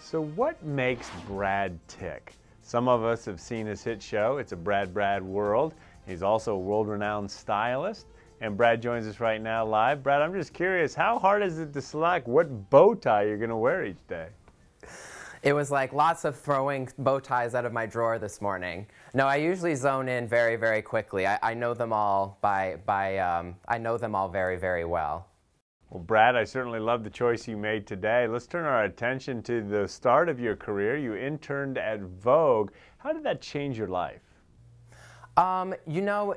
So what makes Brad tick? Some of us have seen his hit show, It's a Brad World. He's also a world-renowned stylist. And Brad joins us right now live. Brad, I'm just curious, how hard is it to select what bow tie you're going to wear each day? It was like lots of throwing bow ties out of my drawer this morning. No, I usually zone in very, very quickly. I know them all I know them all very, very well. Well, Brad, I certainly love the choice you made today. Let's turn our attention to the start of your career. You interned at Vogue. How did that change your life? You know,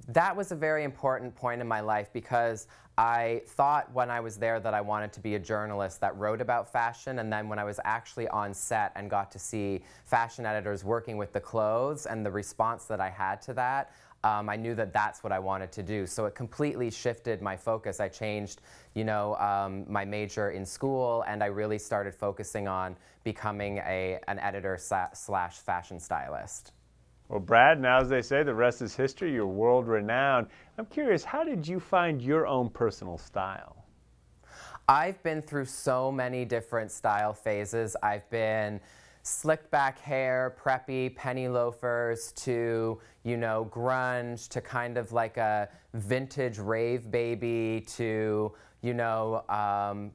that was a very important point in my life because I thought when I was there that I wanted to be a journalist that wrote about fashion, and then when I was actually on set and got to see fashion editors working with the clothes and the response that I had to that, I knew that that's what I wanted to do. So it completely shifted my focus. I changed, you know, my major in school, and I really started focusing on becoming an editor slash fashion stylist. Well, Brad, now as they say, the rest is history. You're world-renowned. I'm curious, how did you find your own personal style? I've been through so many different style phases. I've been slicked back hair, preppy, penny loafers, to, you know, grunge, to kind of like a vintage rave baby, to, you know,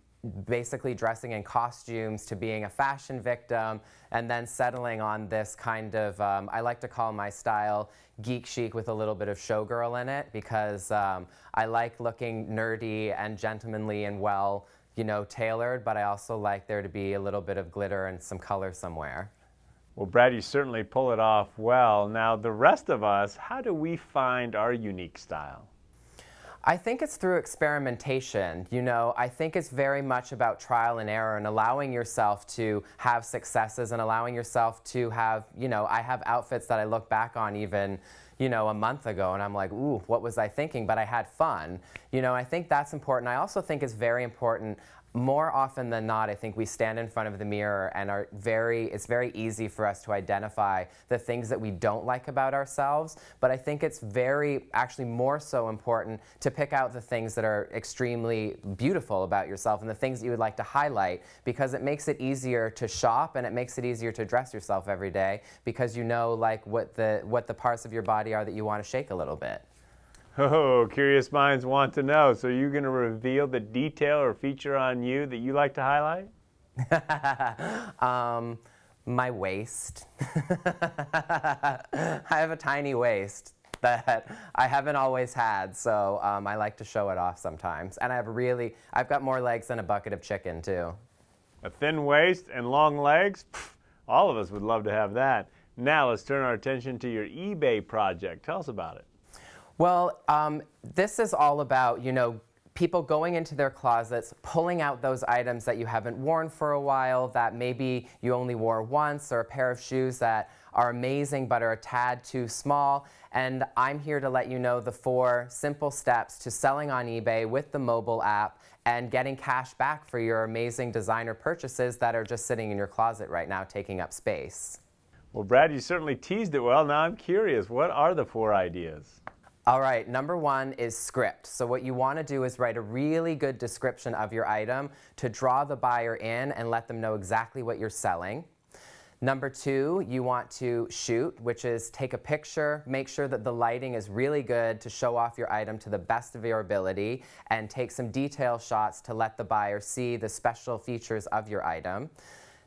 basically dressing in costumes, to being a fashion victim, and then settling on this kind of, I like to call my style geek chic with a little bit of showgirl in it, because I like looking nerdy and gentlemanly and well, you know, tailored, but I also like there to be a little bit of glitter and some color somewhere. Well, Brad, you certainly pull it off well. Now, the rest of us, how do we find our unique style? I think it's through experimentation. You know, I think it's very much about trial and error and allowing yourself to have successes and allowing yourself to have, you know, I have outfits that I look back on even, you know, a month ago and I'm like, ooh, what was I thinking? But I had fun. You know, I think that's important. I also think it's very important. More often than not, I think we stand in front of the mirror and it's very easy for us to identify the things that we don't like about ourselves, but I think it's actually more so important to pick out the things that are extremely beautiful about yourself and the things that you would like to highlight, because it makes it easier to shop and it makes it easier to dress yourself every day because you know like what the parts of your body are that you want to shake a little bit. Oh, curious minds want to know. So you're going to reveal the detail or feature on you that you like to highlight? My waist. I have a tiny waist that I haven't always had, so I like to show it off sometimes. And I've got more legs than a bucket of chicken, too. A thin waist and long legs? Pfft, all of us would love to have that. Now let's turn our attention to your eBay project. Tell us about it. Well, this is all about, you know, people going into their closets, pulling out those items that you haven't worn for a while, that maybe you only wore once, or a pair of shoes that are amazing but are a tad too small. And I'm here to let you know the 4 simple steps to selling on eBay with the mobile app and getting cash back for your amazing designer purchases that are just sitting in your closet right now, taking up space. Well, Brad, you certainly teased it well. Now I'm curious, what are the 4 ideas? All right, number 1 is script. So what you want to do is write a really good description of your item to draw the buyer in and let them know exactly what you're selling. Number 2, you want to shoot, which is take a picture, make sure that the lighting is really good to show off your item to the best of your ability, and take some detail shots to let the buyer see the special features of your item.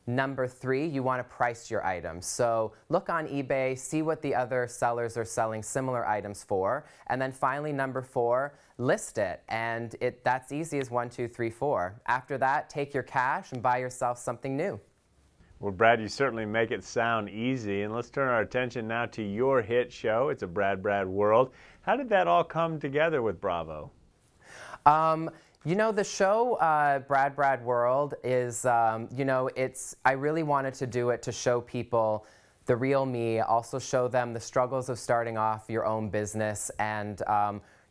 Number 3, you want to price your items. So look on eBay, see what the other sellers are selling similar items for. And then finally, number 4, list it. And that's easy as 1, 2, 3, 4. After that, take your cash and buy yourself something new. Well, Brad, you certainly make it sound easy. And let's turn our attention now to your hit show, It's a Brad World. How did that all come together with Bravo? You know, the show Brad World is, you know, I really wanted to do it to show people the real me, also show them the struggles of starting off your own business. And,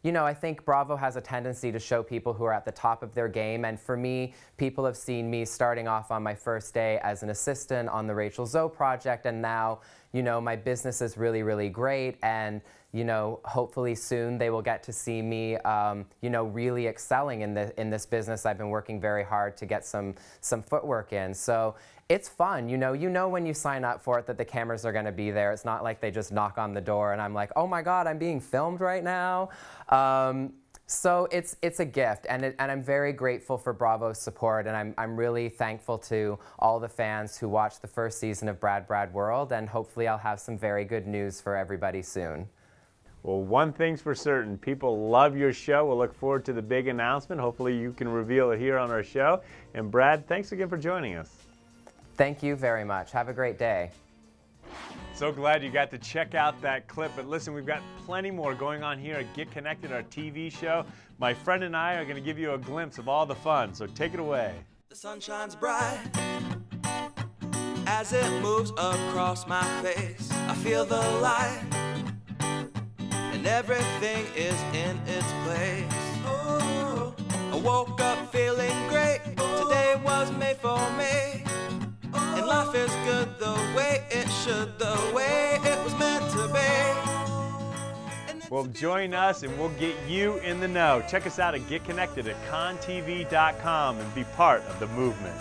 you know, I think Bravo has a tendency to show people who are at the top of their game. And for me, people have seen me starting off on my first day as an assistant on the Rachel Zoe project, and now, you know, my business is really, really great, and you know, hopefully soon they will get to see me, you know, really excelling in this business. I've been working very hard to get some footwork in. So it's fun. You know when you sign up for it that the cameras are going to be there. It's not like they just knock on the door and I'm like, oh my God, I'm being filmed right now. So it's a gift, and I'm very grateful for Bravo's support, and I'm really thankful to all the fans who watched the first season of Brad World, and hopefully I'll have some very good news for everybody soon. Well, one thing's for certain, people love your show. We'll look forward to the big announcement. Hopefully you can reveal it here on our show. And Brad, thanks again for joining us. Thank you very much. Have a great day. So glad you got to check out that clip. But listen, we've got plenty more going on here at Get Connected, our TV show. My friend and I are going to give you a glimpse of all the fun, so take it away. The sun shines bright as it moves across my face. I feel the light, and everything is in its place. Oh, I woke up feeling great. Today was made for me. And life is good the way it should, the way it was meant to be. Well, join us and we'll get you in the know. Check us out at GetConnected at ConTV.com and be part of the movement.